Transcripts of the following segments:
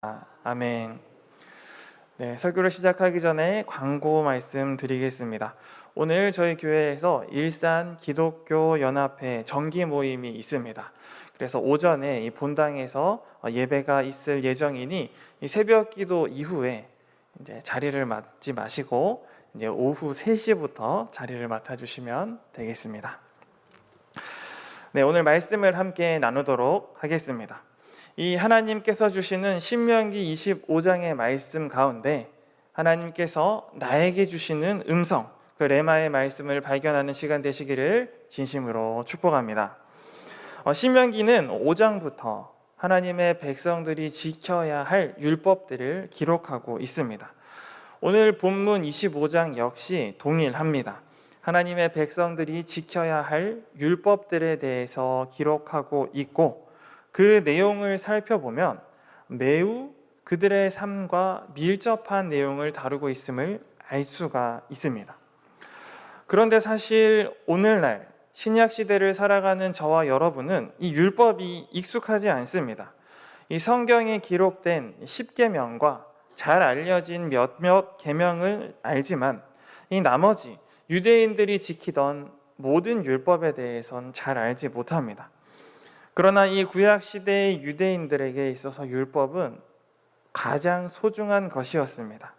아멘. 네, 설교를 시작하기 전에 광고 말씀 드리겠습니다. 오늘 저희 교회에서 일산 기독교 연합회 정기 모임이 있습니다. 그래서 오전에 이 본당에서 예배가 있을 예정이니 이 새벽 기도 이후에 이제 자리를 맡지 마시고 이제 오후 3시부터 자리를 맡아 주시면 되겠습니다. 네, 오늘 말씀을 함께 나누도록 하겠습니다. 이 하나님께서 주시는 신명기 25장의 말씀 가운데 하나님께서 나에게 주시는 음성, 그 레마의 말씀을 발견하는 시간 되시기를 진심으로 축복합니다. 신명기는 5장부터 하나님의 백성들이 지켜야 할 율법들을 기록하고 있습니다. 오늘 본문 25장 역시 동일합니다. 하나님의 백성들이 지켜야 할 율법들에 대해서 기록하고 있고 그 내용을 살펴보면 매우 그들의 삶과 밀접한 내용을 다루고 있음을 알 수가 있습니다. 그런데 사실 오늘날 신약 시대를 살아가는 저와 여러분은 이 율법이 익숙하지 않습니다. 이 성경에 기록된 10계명과 잘 알려진 몇몇 계명을 알지만 이 나머지 유대인들이 지키던 모든 율법에 대해서는 잘 알지 못합니다. 그러나 이 구약 시대의 유대인들에게 있어서 율법은 가장 소중한 것이었습니다.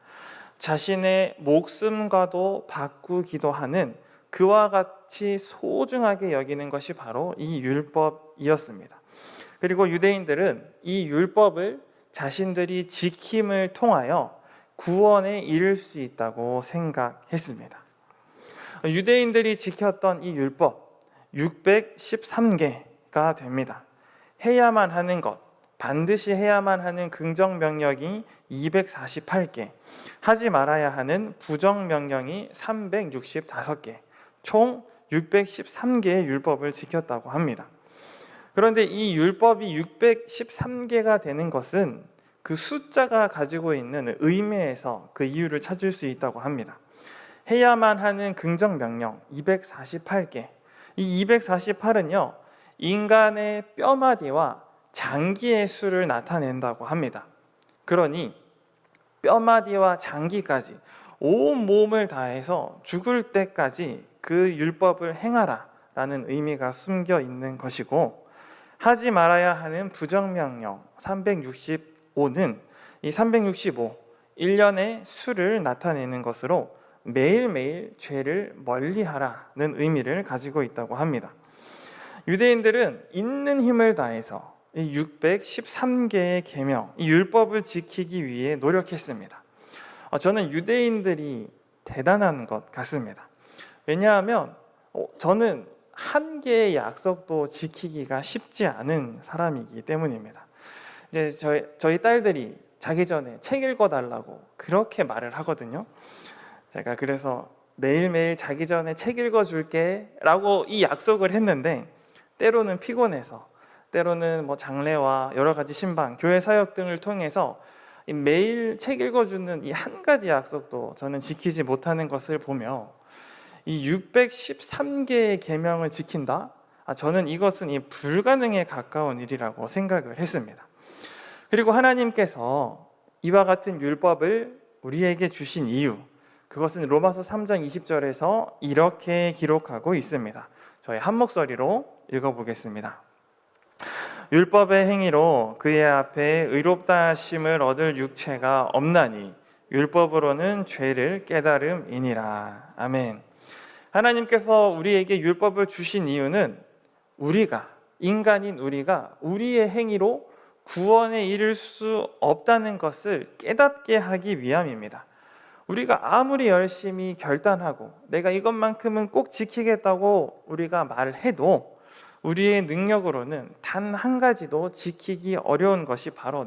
자신의 목숨과도 바꾸기도 하는 그와 같이 소중하게 여기는 것이 바로 이 율법이었습니다. 그리고 유대인들은 이 율법을 자신들이 지킴을 통하여 구원에 이를 수 있다고 생각했습니다. 유대인들이 지켰던 이 율법 613개가 됩니다. 해야만 하는 것, 반드시 해야만 하는 긍정명령이 248개, 하지 말아야 하는 부정명령이 365개, 총 613개의 율법을 지켰다고 합니다. 그런데 이 율법이 613개가 되는 것은 그 숫자가 가지고 있는 의미에서 그 이유를 찾을 수 있다고 합니다. 해야만 하는 긍정명령 248개, 이 248은요 인간의 뼈마디와 장기의 수를 나타낸다고 합니다. 그러니 뼈마디와 장기까지 온 몸을 다해서 죽을 때까지 그 율법을 행하라 라는 의미가 숨겨 있는 것이고, 하지 말아야 하는 부정명령 365는 이 365, 1년의 수를 나타내는 것으로 매일매일 죄를 멀리하라는 의미를 가지고 있다고 합니다. 유대인들은 있는 힘을 다해서 이 613개의 계명, 이 율법을 지키기 위해 노력했습니다. 저는 유대인들이 대단한 것 같습니다. 왜냐하면 저는 한 개의 약속도 지키기가 쉽지 않은 사람이기 때문입니다. 이제 저희 딸들이 자기 전에 책 읽어달라고 그렇게 말을 하거든요. 제가 그래서 매일매일 자기 전에 책 읽어줄게 라고 이 약속을 했는데 때로는 피곤해서, 때로는 장례와 여러 가지 신방, 교회 사역 등을 통해서 매일 책 읽어주는 이 한 가지 약속도 저는 지키지 못하는 것을 보며 이 613개의 계명을 지킨다? 저는 이것은 불가능에 가까운 일이라고 생각을 했습니다. 그리고 하나님께서 이와 같은 율법을 우리에게 주신 이유, 그것은 로마서 3장 20절에서 이렇게 기록하고 있습니다. 저희 한 목소리로 읽어보겠습니다. 율법의 행위로 그의 앞에 의롭다 하심을 얻을 육체가 없나니 율법으로는 죄를 깨달음이니라. 아멘. 하나님께서 우리에게 율법을 주신 이유는 인간인 우리가 우리의 행위로 구원에 이를 수 없다는 것을 깨닫게 하기 위함입니다. 우리가 아무리 열심히 결단하고 내가 이것만큼은 꼭 지키겠다고 우리가 말을 해도 우리의 능력으로는 단 한 가지도 지키기 어려운 것이 바로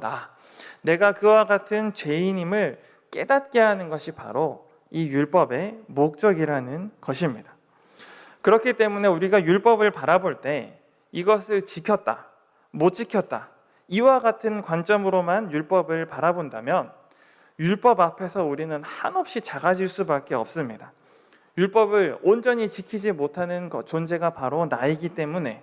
내가 그와 같은 죄인임을 깨닫게 하는 것이 바로 이 율법의 목적이라는 것입니다. 그렇기 때문에 우리가 율법을 바라볼 때 이것을 지켰다, 못 지켰다, 이와 같은 관점으로만 율법을 바라본다면 율법 앞에서 우리는 한없이 작아질 수밖에 없습니다. 율법을 온전히 지키지 못하는 존재가 바로 나이기 때문에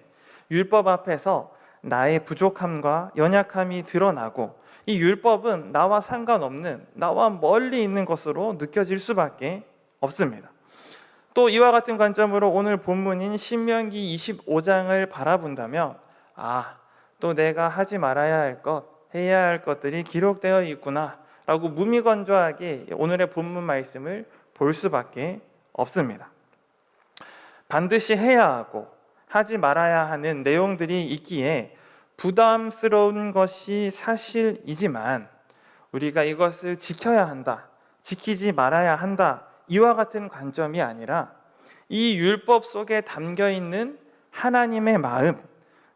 율법 앞에서 나의 부족함과 연약함이 드러나고 이 율법은 나와 상관없는, 나와 멀리 있는 것으로 느껴질 수밖에 없습니다. 또 이와 같은 관점으로 오늘 본문인 신명기 25장을 바라본다면 또 내가 하지 말아야 할 것, 해야 할 것들이 기록되어 있구나 라고 무미건조하게 오늘의 본문 말씀을 볼 수밖에 없습니다. 반드시 해야 하고 하지 말아야 하는 내용들이 있기에 부담스러운 것이 사실이지만 우리가 이것을 지켜야 한다, 지키지 말아야 한다, 이와 같은 관점이 아니라 이 율법 속에 담겨 있는 하나님의 마음,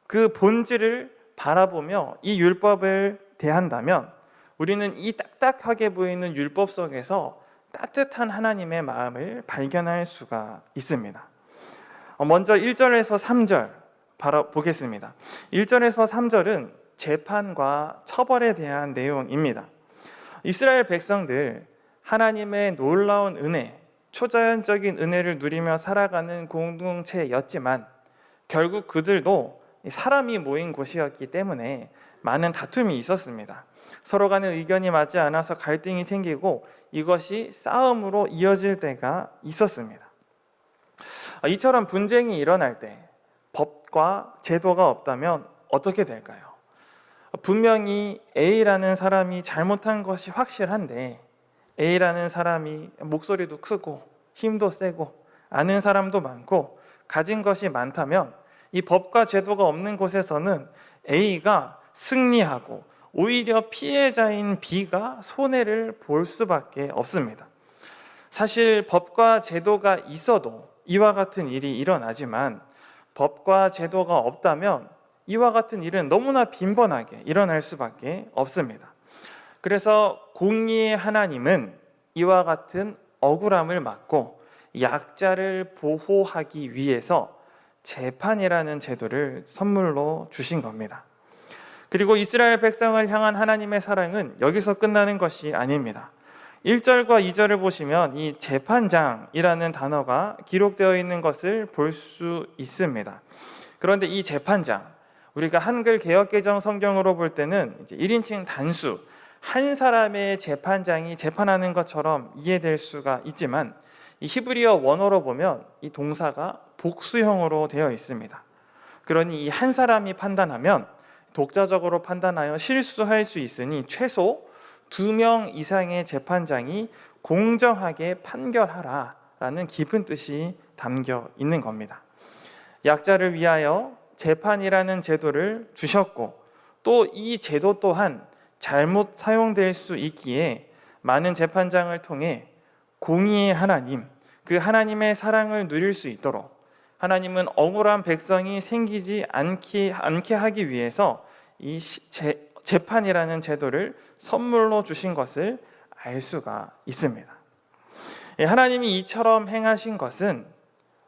그 본질을 바라보며 이 율법을 대한다면 우리는 이 딱딱하게 보이는 율법 속에서 따뜻한 하나님의 마음을 발견할 수가 있습니다. 먼저 1절에서 3절 보겠습니다. 1절에서 3절은 재판과 처벌에 대한 내용입니다. 이스라엘 백성들, 하나님의 놀라운 은혜, 초자연적인 은혜를 누리며 살아가는 공동체였지만 결국 그들도 사람이 모인 곳이었기 때문에 많은 다툼이 있었습니다. 서로 간의 의견이 맞지 않아서 갈등이 생기고 이것이 싸움으로 이어질 때가 있었습니다. 이처럼 분쟁이 일어날 때 법과 제도가 없다면 어떻게 될까요? 분명히 A라는 사람이 잘못한 것이 확실한데 A라는 사람이 목소리도 크고 힘도 세고 아는 사람도 많고 가진 것이 많다면 이 법과 제도가 없는 곳에서는 A가 승리하고 오히려 피해자인 B가 손해를 볼 수밖에 없습니다. 사실 법과 제도가 있어도 이와 같은 일이 일어나지만 법과 제도가 없다면 이와 같은 일은 너무나 빈번하게 일어날 수밖에 없습니다. 그래서 공의의 하나님은 이와 같은 억울함을 막고 약자를 보호하기 위해서 재판이라는 제도를 선물로 주신 겁니다. 그리고 이스라엘 백성을 향한 하나님의 사랑은 여기서 끝나는 것이 아닙니다. 1절과 2절을 보시면 이 재판장이라는 단어가 기록되어 있는 것을 볼 수 있습니다. 그런데 이 재판장, 우리가 한글 개역개정 성경으로 볼 때는 이제 1인칭 단수, 한 사람의 재판장이 재판하는 것처럼 이해될 수가 있지만 이 히브리어 원어로 보면 이 동사가 복수형으로 되어 있습니다. 그러니 이 한 사람이 판단하면 독자적으로 판단하여 실수할 수 있으니 최소 2명 이상의 재판장이 공정하게 판결하라라는 깊은 뜻이 담겨 있는 겁니다. 약자를 위하여 재판이라는 제도를 주셨고 또 이 제도 또한 잘못 사용될 수 있기에 많은 재판장을 통해 공의의 하나님, 그 하나님의 사랑을 누릴 수 있도록 하나님은 억울한 백성이 생기지 않게 하기 위해서 이 재판이라는 제도를 선물로 주신 것을 알 수가 있습니다. 하나님이 이처럼 행하신 것은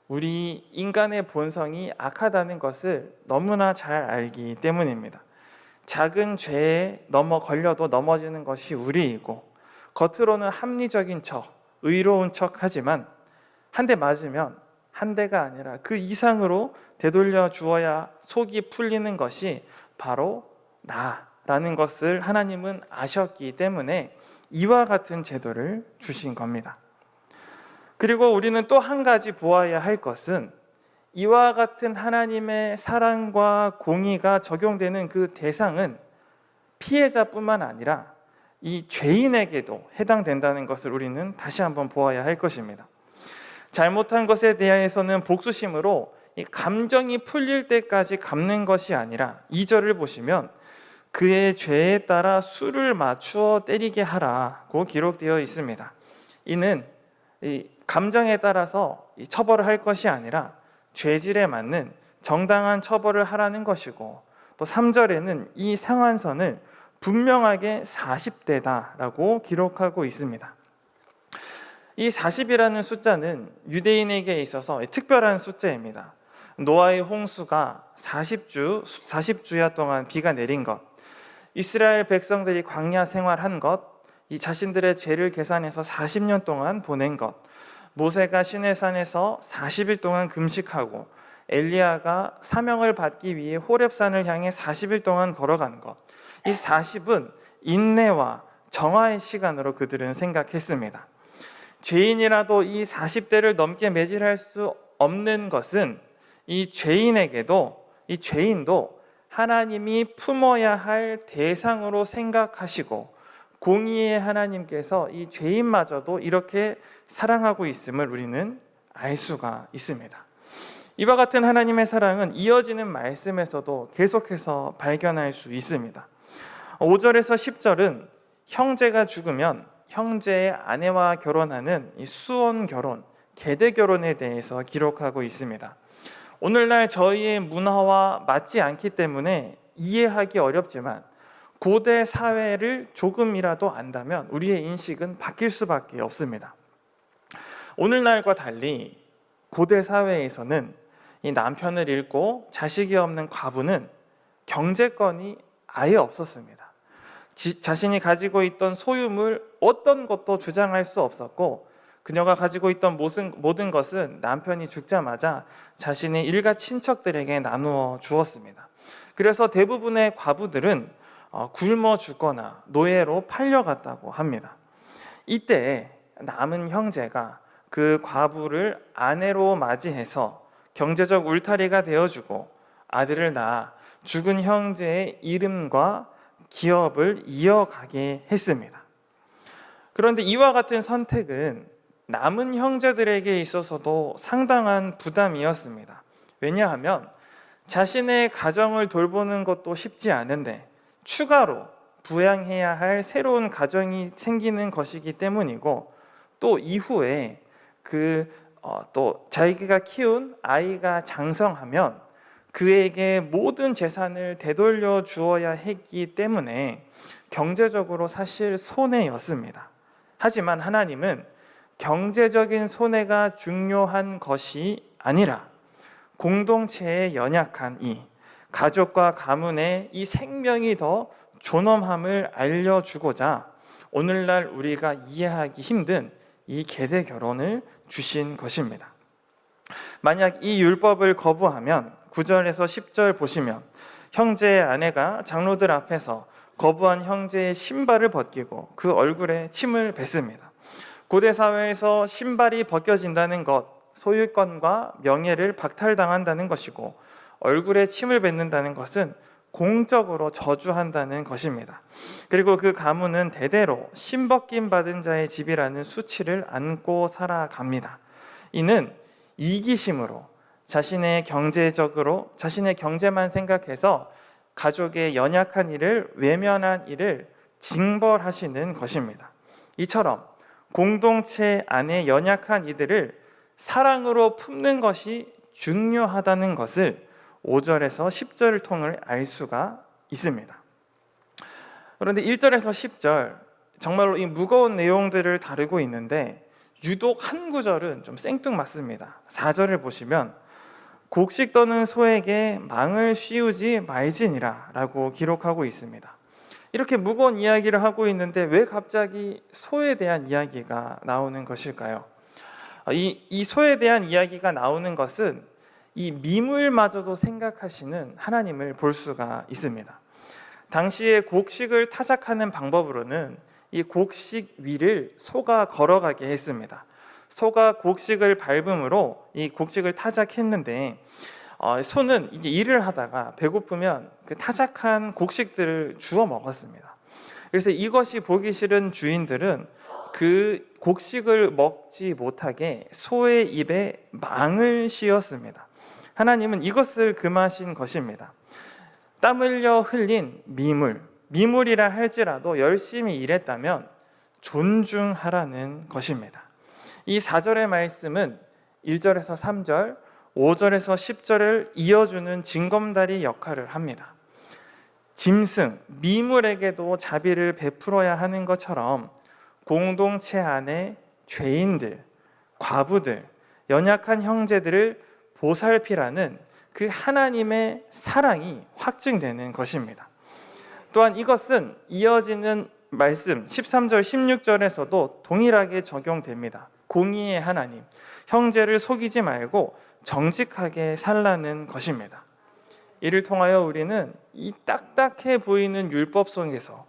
우리 인간의 본성이 악하다는 것을 너무나 잘 알기 때문입니다. 작은 죄에 걸려도 넘어지는 것이 우리이고 겉으로는 합리적인 척, 의로운 척 하지만 한 대 맞으면 한 대가 아니라 그 이상으로 되돌려 주어야 속이 풀리는 것이 바로 나라는 것을 하나님은 아셨기 때문에 이와 같은 제도를 주신 겁니다. 그리고 우리는 또 한 가지 보아야 할 것은 이와 같은 하나님의 사랑과 공의가 적용되는 그 대상은 피해자뿐만 아니라 이 죄인에게도 해당된다는 것을 우리는 다시 한번 보아야 할 것입니다. 잘못한 것에 대해서는 복수심으로 이 감정이 풀릴 때까지 갚는 것이 아니라 2절을 보시면 그의 죄에 따라 수를 맞추어 때리게 하라고 기록되어 있습니다. 이는 이 감정에 따라서 처벌을 할 것이 아니라 죄질에 맞는 정당한 처벌을 하라는 것이고 또 3절에는 이 상한선을 분명하게 40대다라고 기록하고 있습니다. 이 40이라는 숫자는 유대인에게 있어서 특별한 숫자입니다. 노아의 홍수가 40주야 동안 비가 내린 것, 이스라엘 백성들이 광야 생활한 것, 이 자신들의 죄를 계산해서 40년 동안 보낸 것, 모세가 시내산에서 40일 동안 금식하고 엘리야가 사명을 받기 위해 호렙산을 향해 40일 동안 걸어간 것, 이 40은 인내와 정화의 시간으로 그들은 생각했습니다. 죄인이라도 이 40대를 넘게 매질할 수 없는 것은 이 죄인도 하나님이 품어야 할 대상으로 생각하시고 공의의 하나님께서 이 죄인마저도 이렇게 사랑하고 있음을 우리는 알 수가 있습니다. 이와 같은 하나님의 사랑은 이어지는 말씀에서도 계속해서 발견할 수 있습니다. 5절에서 10절은 형제가 죽으면 형제의 아내와 결혼하는 이 수혼 결혼, 계대 결혼에 대해서 기록하고 있습니다. 오늘날 저희의 문화와 맞지 않기 때문에 이해하기 어렵지만 고대 사회를 조금이라도 안다면 우리의 인식은 바뀔 수밖에 없습니다. 오늘날과 달리 고대 사회에서는 이 남편을 잃고 자식이 없는 과부는 경제권이 아예 없었습니다. 자신이 가지고 있던 소유물 어떤 것도 주장할 수 없었고 그녀가 가지고 있던 모든 것은 남편이 죽자마자 자신의 일가 친척들에게 나누어 주었습니다. 그래서 대부분의 과부들은 굶어 죽거나 노예로 팔려갔다고 합니다. 이때 남은 형제가 그 과부를 아내로 맞이해서 경제적 울타리가 되어주고 아들을 낳아 죽은 형제의 이름과 기업을 이어가게 했습니다. 그런데 이와 같은 선택은 남은 형제들에게 있어서도 상당한 부담이었습니다. 왜냐하면 자신의 가정을 돌보는 것도 쉽지 않은데 추가로 부양해야 할 새로운 가정이 생기는 것이기 때문이고 또 이후에 또 자기가 키운 아이가 장성하면 그에게 모든 재산을 되돌려 주어야 했기 때문에 경제적으로 사실 손해였습니다. 하지만 하나님은 경제적인 손해가 중요한 것이 아니라 공동체의 연약한 이 가족과 가문의 이 생명이 더 존엄함을 알려주고자 오늘날 우리가 이해하기 힘든 이 계대 결혼을 주신 것입니다. 만약 이 율법을 거부하면 9절에서 10절 보시면 형제의 아내가 장로들 앞에서 거부한 형제의 신발을 벗기고 그 얼굴에 침을 뱉습니다. 고대 사회에서 신발이 벗겨진다는 것, 소유권과 명예를 박탈당한다는 것이고 얼굴에 침을 뱉는다는 것은 공적으로 저주한다는 것입니다. 그리고 그 가문은 대대로 신벗김 받은 자의 집이라는 수치를 안고 살아갑니다. 이는 이기심으로 자신의 경제만 생각해서 가족의 연약한 이를 외면한 이를 징벌하시는 것입니다. 이처럼 공동체 안에 연약한 이들을 사랑으로 품는 것이 중요하다는 것을 5절에서 10절을 통해 알 수가 있습니다. 그런데 1절에서 10절 정말로 이 무거운 내용들을 다루고 있는데 유독 한 구절은 좀 생뚱맞습니다. 4절을 보시면 곡식 떠는 소에게 망을 씌우지 말지니라 라고 기록하고 있습니다. 이렇게 무거운 이야기를 하고 있는데 왜 갑자기 소에 대한 이야기가 나오는 것일까요? 이 소에 대한 이야기가 나오는 것은 이 미물마저도 생각하시는 하나님을 볼 수가 있습니다. 당시에 곡식을 타작하는 방법으로는 이 곡식 위를 소가 걸어가게 했습니다. 소가 곡식을 밟음으로 이 곡식을 타작했는데 소는 이제 일을 하다가 배고프면 그 타작한 곡식들을 주워 먹었습니다. 그래서 이것이 보기 싫은 주인들은 그 곡식을 먹지 못하게 소의 입에 망을 씌웠습니다. 하나님은 이것을 금하신 것입니다. 땀 흘려 흘린 미물이라 할지라도 열심히 일했다면 존중하라는 것입니다. 이 4절의 말씀은 1절에서 3절, 5절에서 10절을 이어주는 징검다리 역할을 합니다. 짐승, 미물에게도 자비를 베풀어야 하는 것처럼 공동체 안에 죄인들, 과부들, 연약한 형제들을 보살피라는 그 하나님의 사랑이 확증되는 것입니다. 또한 이것은 이어지는 말씀 13절, 16절에서도 동일하게 적용됩니다. 공의의 하나님, 형제를 속이지 말고 정직하게 살라는 것입니다. 이를 통하여 우리는 이 딱딱해 보이는 율법 속에서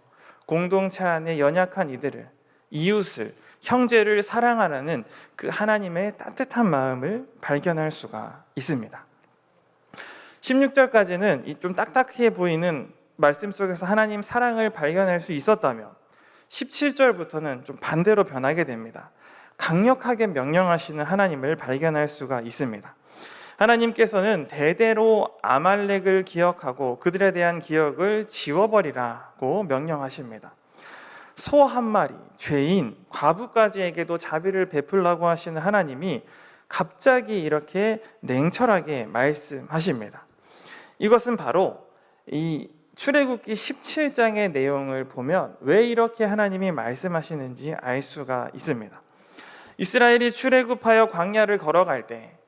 공동체 안에 연약한 이들을, 이웃을, 형제를 사랑하라는 그 하나님의 따뜻한 마음을 발견할 수가 있습니다. 16절까지는 좀 딱딱해 보이는 말씀 속에서 하나님 사랑을 발견할 수 있었다면 17절부터는 좀 반대로 변하게 됩니다. 강력하게 명령하시는 하나님을 발견할 수가 있습니다. 하나님께서는 대대로 아말렉을 기억하고 그들에 대한 기억을 지워버리라고 명령하십니다. 소 한 마리, 죄인, 과부까지에게도 자비를 베풀라고 하시는 하나님이 갑자기 이렇게 냉철하게 말씀하십니다. 이것은 바로 이 출애굽기 17장의 내용을 보면 왜 이렇게 하나님이 말씀하시는지 알 수가 있습니다. 이스라엘이 출애굽하여 광야를 걸어갈 때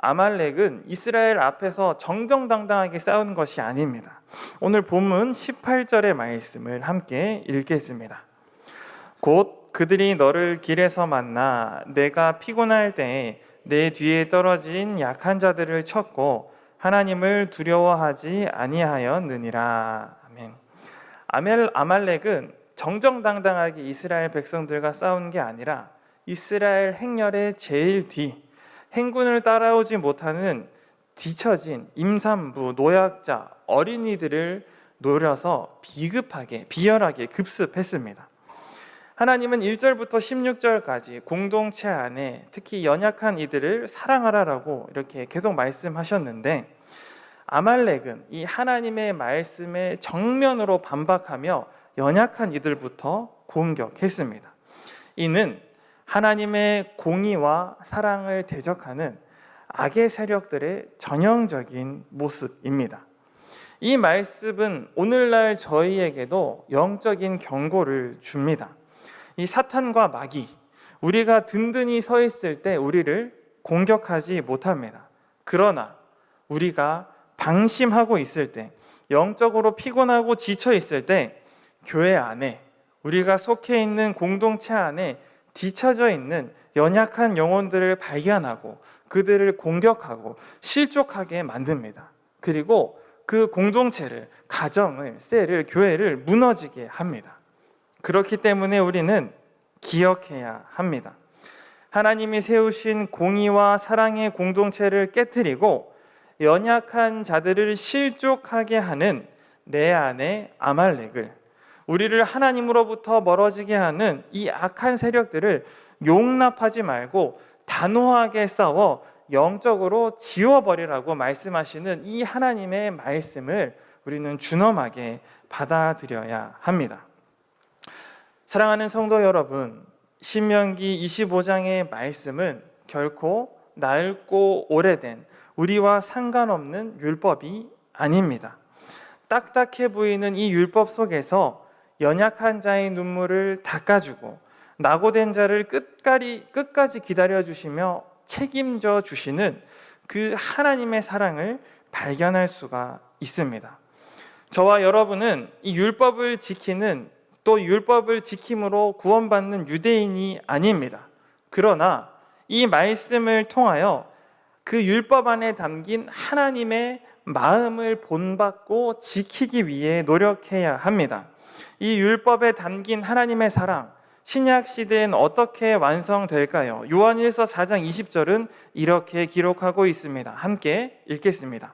아말렉은 이스라엘 앞에서 정정당당하게 싸운 것이 아닙니다. 오늘 본문 18절의 말씀을 함께 읽겠습니다. 곧 그들이 너를 길에서 만나 내가 피곤할 때에 내 뒤에 떨어진 약한 자들을 쳤고 하나님을 두려워하지 아니하였느니라. 아멘. 아말렉은 정정당당하게 이스라엘 백성들과 싸운 게 아니라 이스라엘 행렬의 제일 뒤, 행군을 따라오지 못하는 뒤처진 임산부, 노약자, 어린이들을 노려서 비급하게, 비열하게 급습했습니다. 하나님은 1절부터 16절까지 공동체 안에 특히 연약한 이들을 사랑하라라고 이렇게 계속 말씀하셨는데 아말렉은 이 하나님의 말씀에 정면으로 반박하며 연약한 이들부터 공격했습니다. 이는 하나님의 공의와 사랑을 대적하는 악의 세력들의 전형적인 모습입니다. 이 말씀은 오늘날 저희에게도 영적인 경고를 줍니다. 이 사탄과 마귀, 우리가 든든히 서 있을 때 우리를 공격하지 못합니다. 그러나 우리가 방심하고 있을 때, 영적으로 피곤하고 지쳐 있을 때 교회 안에, 우리가 속해 있는 공동체 안에 뒤처져 있는 연약한 영혼들을 발견하고 그들을 공격하고 실족하게 만듭니다. 그리고 그 공동체를, 가정을, 셀을, 교회를 무너지게 합니다. 그렇기 때문에 우리는 기억해야 합니다. 하나님이 세우신 공의와 사랑의 공동체를 깨트리고 연약한 자들을 실족하게 하는 내 안의 아말렉을, 우리를 하나님으로부터 멀어지게 하는 이 악한 세력들을 용납하지 말고 단호하게 싸워 영적으로 지워버리라고 말씀하시는 이 하나님의 말씀을 우리는 준엄하게 받아들여야 합니다. 사랑하는 성도 여러분, 신명기 25장의 말씀은 결코 낡고 오래된 우리와 상관없는 율법이 아닙니다. 딱딱해 보이는 이 율법 속에서 연약한 자의 눈물을 닦아주고 낙오된 자를 끝까지 기다려주시며 책임져 주시는 그 하나님의 사랑을 발견할 수가 있습니다. 저와 여러분은 이 율법을 지키는, 또 율법을 지킴으로 구원받는 유대인이 아닙니다. 그러나 이 말씀을 통하여 그 율법 안에 담긴 하나님의 마음을 본받고 지키기 위해 노력해야 합니다. 이 율법에 담긴 하나님의 사랑, 신약 시대엔 어떻게 완성될까요? 요한일서 4장 20절은 이렇게 기록하고 있습니다. 함께 읽겠습니다.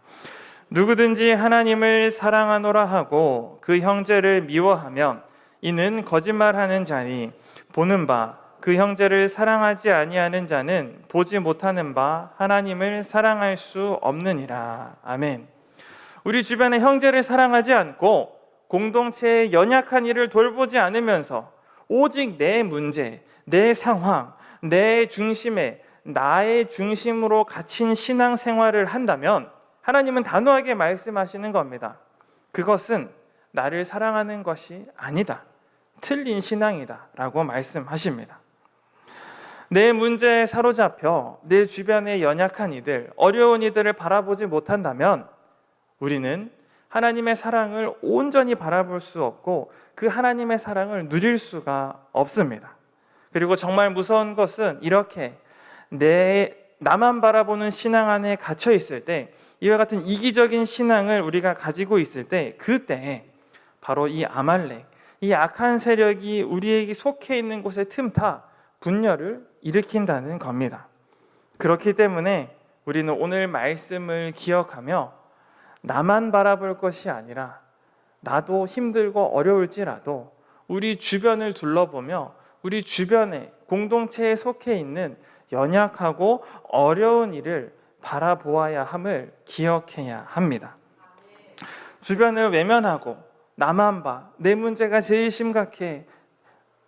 누구든지 하나님을 사랑하노라 하고 그 형제를 미워하면 이는 거짓말하는 자니 보는 바 그 형제를 사랑하지 아니하는 자는 보지 못하는 바 하나님을 사랑할 수 없느니라. 아멘. 우리 주변의 형제를 사랑하지 않고 공동체의 연약한 이를 돌보지 않으면서 오직 내 문제, 내 상황, 내 중심에, 나의 중심으로 갇힌 신앙생활을 한다면 하나님은 단호하게 말씀하시는 겁니다. 그것은 나를 사랑하는 것이 아니다. 틀린 신앙이다 라고 말씀하십니다. 내 문제에 사로잡혀 내 주변의 연약한 이들, 어려운 이들을 바라보지 못한다면 우리는 하나님의 사랑을 온전히 바라볼 수 없고 그 하나님의 사랑을 누릴 수가 없습니다. 그리고 정말 무서운 것은 이렇게 나만 바라보는 신앙 안에 갇혀 있을 때, 이와 같은 이기적인 신앙을 우리가 가지고 있을 때, 그때 바로 이 아말렉, 이 악한 세력이 우리에게 속해 있는 곳에 틈타 분열을 일으킨다는 겁니다. 그렇기 때문에 우리는 오늘 말씀을 기억하며 나만 바라볼 것이 아니라 나도 힘들고 어려울지라도 우리 주변을 둘러보며 우리 주변에 공동체에 속해 있는 연약하고 어려운 일을 바라보아야 함을 기억해야 합니다. 주변을 외면하고 나만 봐, 내 문제가 제일 심각해,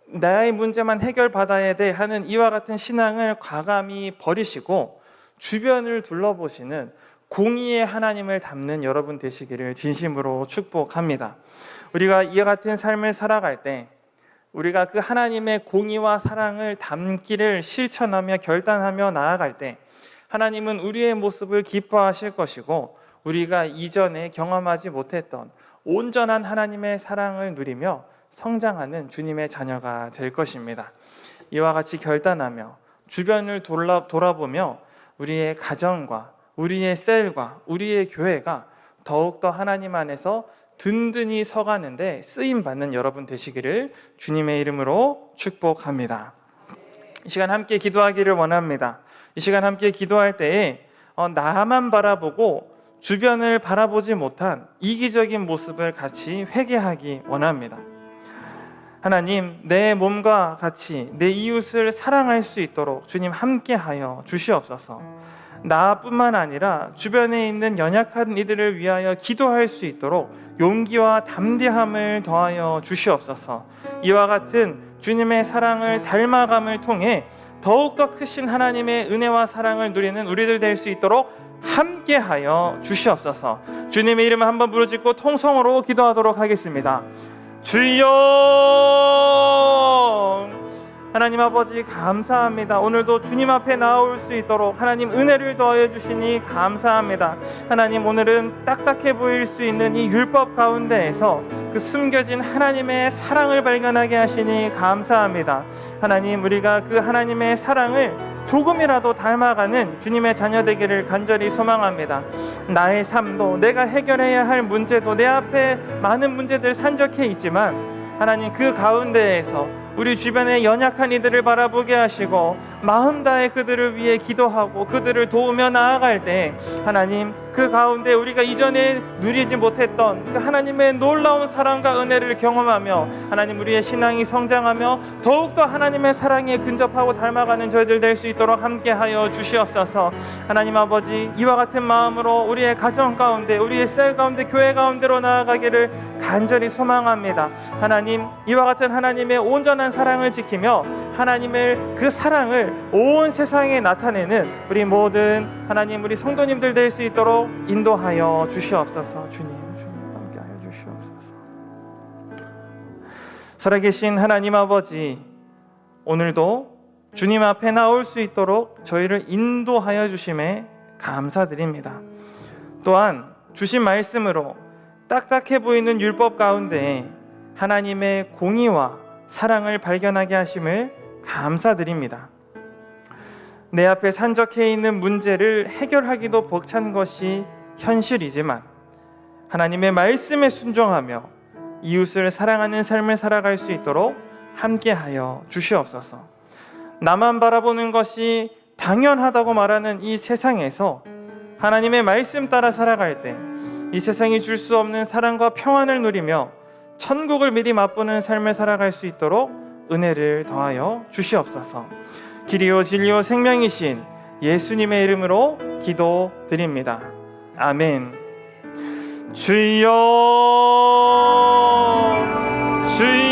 나의 문제만 해결받아야 돼 하는 이와 같은 신앙을 과감히 버리시고 주변을 둘러보시는 공의의 하나님을 닮는 여러분 되시기를 진심으로 축복합니다. 우리가 이와 같은 삶을 살아갈 때 우리가 그 하나님의 공의와 사랑을 담기를 실천하며 결단하며 나아갈 때 하나님은 우리의 모습을 기뻐하실 것이고 우리가 이전에 경험하지 못했던 온전한 하나님의 사랑을 누리며 성장하는 주님의 자녀가 될 것입니다. 이와 같이 결단하며 주변을 돌아보며 우리의 가정과 우리의 셀과 우리의 교회가 더욱더 하나님 안에서 든든히 서가는데 쓰임받는 여러분 되시기를 주님의 이름으로 축복합니다. 이 시간 함께 기도하기를 원합니다. 이 시간 함께 기도할 때에 나만 바라보고 주변을 바라보지 못한 이기적인 모습을 같이 회개하기 원합니다. 하나님, 내 몸과 같이 내 이웃을 사랑할 수 있도록 주님 함께하여 주시옵소서. 나뿐만 아니라 주변에 있는 연약한 이들을 위하여 기도할 수 있도록 용기와 담대함을 더하여 주시옵소서. 이와 같은 주님의 사랑을 닮아감을 통해 더욱더 크신 하나님의 은혜와 사랑을 누리는 우리들 될 수 있도록 함께하여 주시옵소서. 주님의 이름을 한번 부르짖고 통성으로 기도하도록 하겠습니다. 주여, 하나님 아버지 감사합니다. 오늘도 주님 앞에 나올 수 있도록 하나님 은혜를 더해 주시니 감사합니다. 하나님, 오늘은 딱딱해 보일 수 있는 이 율법 가운데에서 그 숨겨진 하나님의 사랑을 발견하게 하시니 감사합니다. 하나님, 우리가 그 하나님의 사랑을 조금이라도 닮아가는 주님의 자녀 되기를 간절히 소망합니다. 나의 삶도, 내가 해결해야 할 문제도, 내 앞에 많은 문제들 산적해 있지만 하나님, 그 가운데에서 우리 주변의 연약한 이들을 바라보게 하시고 마음 다해 그들을 위해 기도하고 그들을 도우며 나아갈 때 하나님, 그 가운데 우리가 이전에 누리지 못했던 그 하나님의 놀라운 사랑과 은혜를 경험하며 하나님, 우리의 신앙이 성장하며 더욱더 하나님의 사랑에 근접하고 닮아가는 저희들 될 수 있도록 함께하여 주시옵소서. 하나님 아버지, 이와 같은 마음으로 우리의 가정 가운데, 우리의 셀 가운데, 교회 가운데로 나아가기를 간절히 소망합니다. 하나님, 이와 같은 하나님의 온전한 사랑을 지키며 하나님의 그 사랑을 온 세상에 나타내는 우리 모든 하나님, 우리 성도님들 될 수 있도록 인도하여 주시옵소서. 주님 함께하여 주시옵소서. 살아계신 하나님 아버지, 오늘도 주님 앞에 나올 수 있도록 저희를 인도하여 주심에 감사드립니다. 또한 주신 말씀으로 딱딱해 보이는 율법 가운데 하나님의 공의와 사랑을 발견하게 하심을 감사드립니다. 내 앞에 산적해 있는 문제를 해결하기도 벅찬 것이 현실이지만 하나님의 말씀에 순종하며 이웃을 사랑하는 삶을 살아갈 수 있도록 함께하여 주시옵소서. 나만 바라보는 것이 당연하다고 말하는 이 세상에서 하나님의 말씀 따라 살아갈 때 이 세상이 줄 수 없는 사랑과 평안을 누리며 천국을 미리 맛보는 삶을 살아갈 수 있도록 은혜를 더하여 주시옵소서. 길이요 진리요 생명이신 예수님의 이름으로 기도드립니다. 아멘. 주여, 주여.